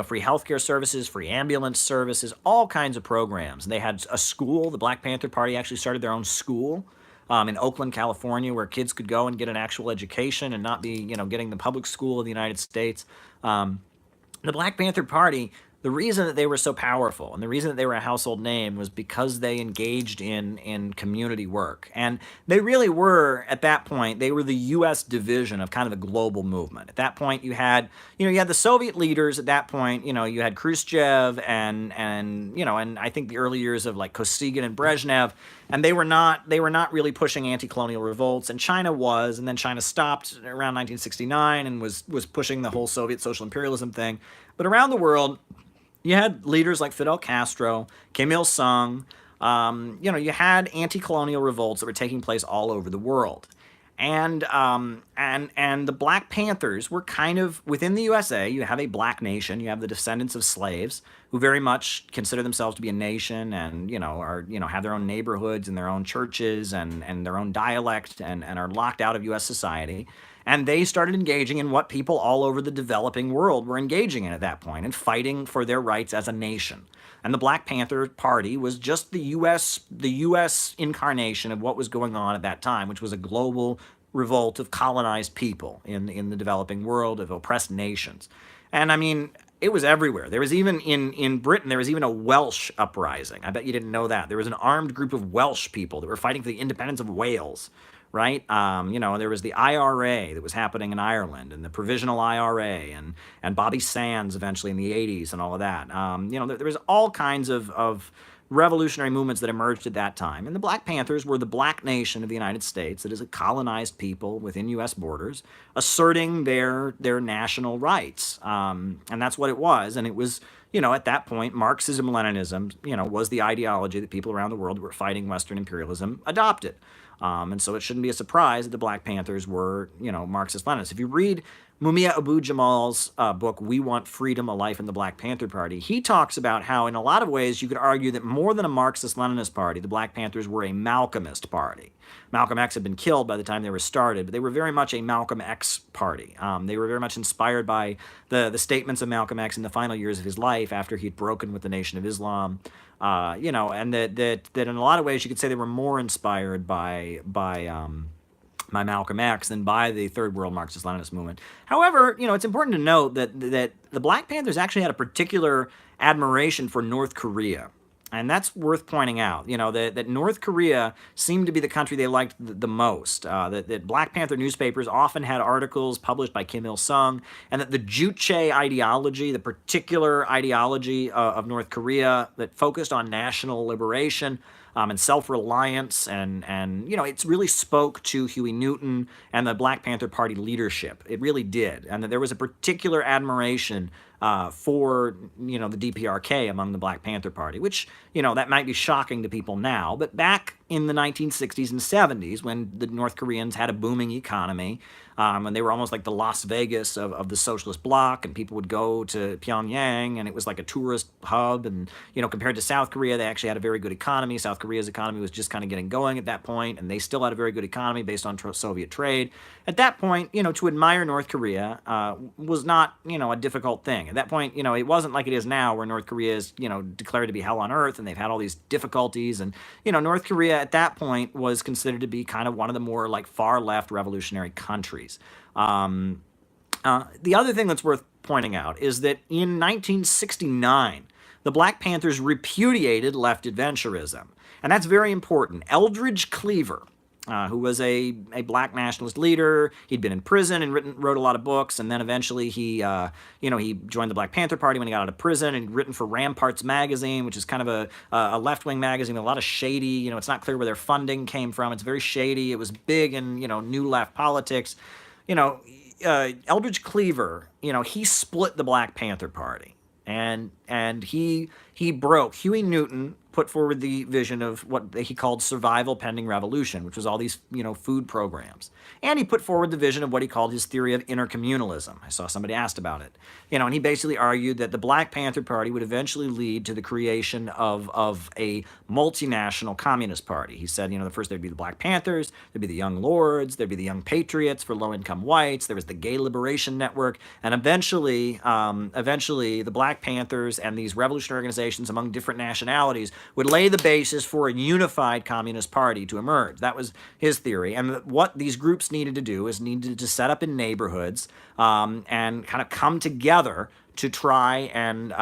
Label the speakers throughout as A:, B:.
A: free healthcare services, free ambulance services, all kinds of programs. And they had a school. The Black Panther Party actually started their own school in Oakland, California, where kids could go and get an actual education and not be, getting the public school of the United States. The Black Panther Party, the reason that they were so powerful and the reason that they were a household name was because they engaged in community work. And they really were, at that point, they were the U.S. division of kind of a global movement. At that point, you had the Soviet leaders at that point, you had Khrushchev and I think the early years of like Kosygin and Brezhnev, and they were not really pushing anti-colonial revolts, and China was, and then China stopped around 1969 and was pushing the whole Soviet social imperialism thing. But around the world, you had leaders like Fidel Castro, Kim Il-sung. You had anti-colonial revolts that were taking place all over the world, and the Black Panthers were kind of within the USA. You have a black nation. You have the descendants of slaves who very much consider themselves to be a nation, and have their own neighborhoods and their own churches and their own dialect, and are locked out of U.S. society. And they started engaging in what people all over the developing world were engaging in at that point, and fighting for their rights as a nation. And the Black Panther Party was just the U.S. incarnation of what was going on at that time, which was a global revolt of colonized people in the developing world, of oppressed nations. And I mean, it was everywhere. There was even in Britain, there was even a Welsh uprising. I bet you didn't know that. There was an armed group of Welsh people that were fighting for the independence of Wales. Right? There was the IRA that was happening in Ireland, and the Provisional IRA, and Bobby Sands eventually in the 80s and all of that. There was all kinds of revolutionary movements that emerged at that time. And the Black Panthers were the black nation of the United States that is a colonized people within U.S. borders, asserting their national rights. And that's what it was. And it was, at that point, Marxism-Leninism, was the ideology that people around the world who were fighting Western imperialism adopted. And so it shouldn't be a surprise that the Black Panthers were, Marxist-Leninists. If you read Mumia Abu-Jamal's book, We Want Freedom, A Life in the Black Panther Party, he talks about how, in a lot of ways, you could argue that more than a Marxist-Leninist party, the Black Panthers were a Malcolmist party. Malcolm X had been killed by the time they were started, but they were very much a Malcolm X party. They were very much inspired by the statements of Malcolm X in the final years of his life after he'd broken with the Nation of Islam. And that in a lot of ways you could say they were more inspired by Malcolm X than by the Third World Marxist-Leninist movement. However, it's important to note that the Black Panthers actually had a particular admiration for North Korea. And that's worth pointing out, that North Korea seemed to be the country they liked the most. That Black Panther newspapers often had articles published by Kim Il-sung, and that the Juche ideology, the particular ideology of North Korea that focused on national liberation and self-reliance, and it's really spoke to Huey Newton and the Black Panther Party leadership. It really did. And that there was a particular admiration for, the DPRK among the Black Panther Party, which, that might be shocking to people now. But back in the 1960s and 70s, when the North Koreans had a booming economy, and they were almost like the Las Vegas of the socialist bloc, and people would go to Pyongyang, and it was like a tourist hub. And, compared to South Korea, they actually had a very good economy. South Korea's economy was just kind of getting going at that point, and they still had a very good economy based on Soviet trade. At that point, to admire North Korea was not, a difficult thing. At that point, it wasn't like it is now, where North Korea is, declared to be hell on earth, and they've had all these difficulties. And, North Korea at that point was considered to be kind of one of the more like far left revolutionary countries. The other thing that's worth pointing out is that in 1969, the Black Panthers repudiated left adventurism. And that's very important. Eldridge Cleaver, who was a black nationalist leader. He'd been in prison and wrote a lot of books, and then eventually he joined the Black Panther Party when he got out of prison, and written for Ramparts magazine, which is kind of a left-wing magazine with a lot of shady, it's not clear where their funding came from. It's very shady. It was big in, new left politics. Eldridge Cleaver, he split the Black Panther Party. And he broke. Huey Newton put forward the vision of what he called survival pending revolution, which was all these, food programs. And he put forward the vision of what he called his theory of intercommunalism. I saw somebody asked about it. And he basically argued that the Black Panther Party would eventually lead to the creation of a multinational communist party. He said, the first there'd be the Black Panthers, there'd be the Young Lords, there'd be the Young Patriots for low-income whites, there was the Gay Liberation Network, and eventually the Black Panthers and these revolutionary organizations among different nationalities would lay the basis for a unified communist party to emerge. That was his theory. And what these groups needed to do is needed to set up in neighborhoods and kind of come together to try and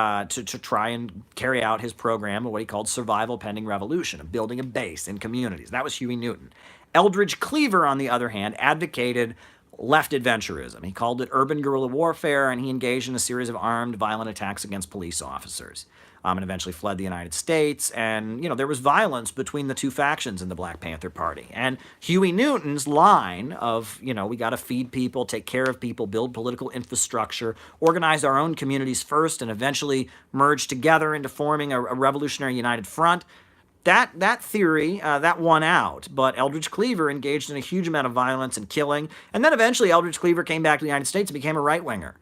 A: carry out his program of what he called survival pending revolution, of building a base in communities. That was Huey Newton. Eldridge Cleaver, on the other hand, advocated left adventurism. He called it urban guerrilla warfare, and he engaged in a series of armed, violent attacks against police officers. And eventually fled the United States. And, there was violence between the two factions in the Black Panther Party. And Huey Newton's line of, we got to feed people, take care of people, build political infrastructure, organize our own communities first, and eventually merge together into forming a revolutionary united front. That theory, that won out, but Eldridge Cleaver engaged in a huge amount of violence and killing, and then eventually Eldridge Cleaver came back to the United States and became a right-winger.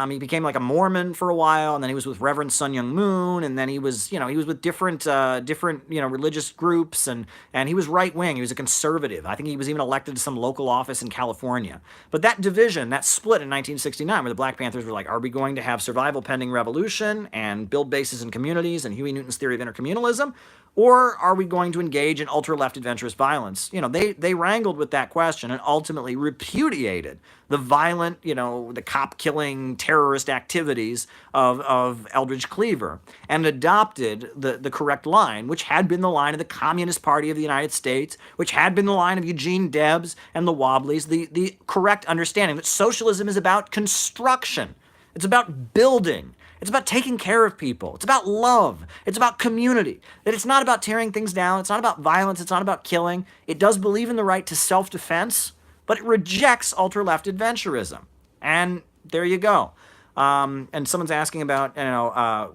A: He became like a Mormon for a while, and then he was with Reverend Sun Myung Moon, and then he was with different religious groups, and he was right-wing. He was a conservative. I think he was even elected to some local office in California. But that division, that split in 1969, where the Black Panthers were like, are we going to have survival pending revolution and build bases in communities and Huey Newton's theory of intercommunalism? Or are we going to engage in ultra-left adventurous violence? They wrangled with that question and ultimately repudiated the violent, the cop-killing terrorist activities of Eldridge Cleaver and adopted the correct line, which had been the line of the Communist Party of the United States, which had been the line of Eugene Debs and the Wobblies, the correct understanding that socialism is about construction. It's about building. It's about taking care of people. It's about love. It's about community. That it's not about tearing things down. It's not about violence. It's not about killing. It does believe in the right to self-defense, but it rejects ultra-left adventurism. And there you go. And someone's asking about,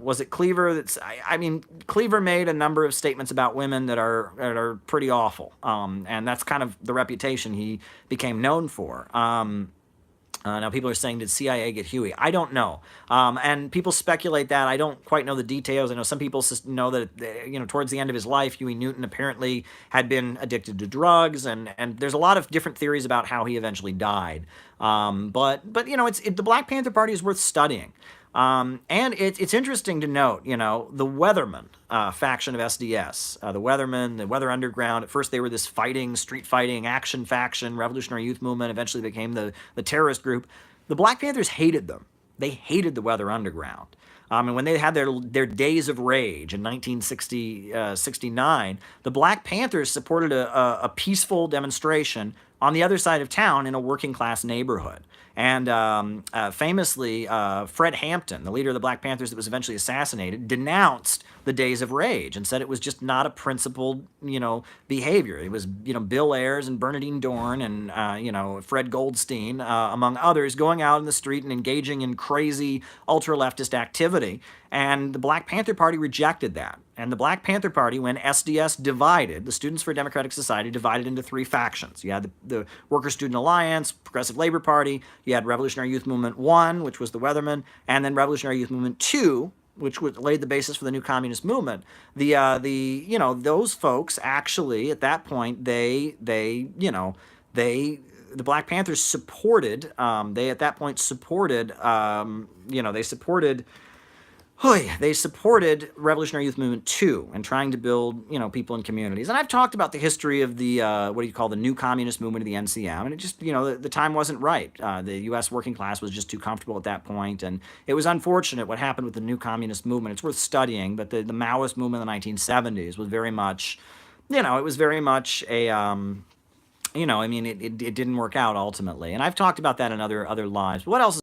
A: was it Cleaver? Cleaver made a number of statements about women that are pretty awful. And that's kind of the reputation he became known for. Now, people are saying, did CIA get Huey? I don't know. And people speculate that. I don't quite know the details. I know some people know that, towards the end of his life, Huey Newton apparently had been addicted to drugs. And there's a lot of different theories about how he eventually died. But the Black Panther Party is worth studying. And it's interesting to note, the Weathermen faction of SDS, the Weathermen, the Weather Underground. At first, they were this street fighting, action faction, Revolutionary Youth Movement. Eventually became the terrorist group. The Black Panthers hated them. They hated the Weather Underground. And when they had their days of rage in 1969, the Black Panthers supported a peaceful demonstration on the other side of town in a working-class neighborhood. And famously, Fred Hampton, the leader of the Black Panthers that was eventually assassinated, denounced the days of rage and said it was just not a principled, behavior. It was, Bill Ayers and Bernadine Dorn and, Fred Goldstein, among others, going out in the street and engaging in crazy ultra-leftist activity. And the Black Panther Party rejected that. And the Black Panther Party, when SDS divided, the Students for a Democratic Society divided into three factions. You had the Worker Student Alliance, Progressive Labor Party, you had Revolutionary Youth Movement 1, which was the Weathermen, and then Revolutionary Youth Movement 2, which laid the basis for the new communist movement. Those folks actually, at that point, the Black Panthers supported, they supported Revolutionary Youth Movement 2 and trying to build, people in communities. And I've talked about the history of the, the new communist movement of the NCM. And it just, the time wasn't right. The U.S. working class was just too comfortable at that point. And it was unfortunate what happened with the new communist movement. It's worth studying, but the Maoist movement in the 1970s was very much, it was very much a, it didn't work out ultimately. And I've talked about that in other lives. But what else is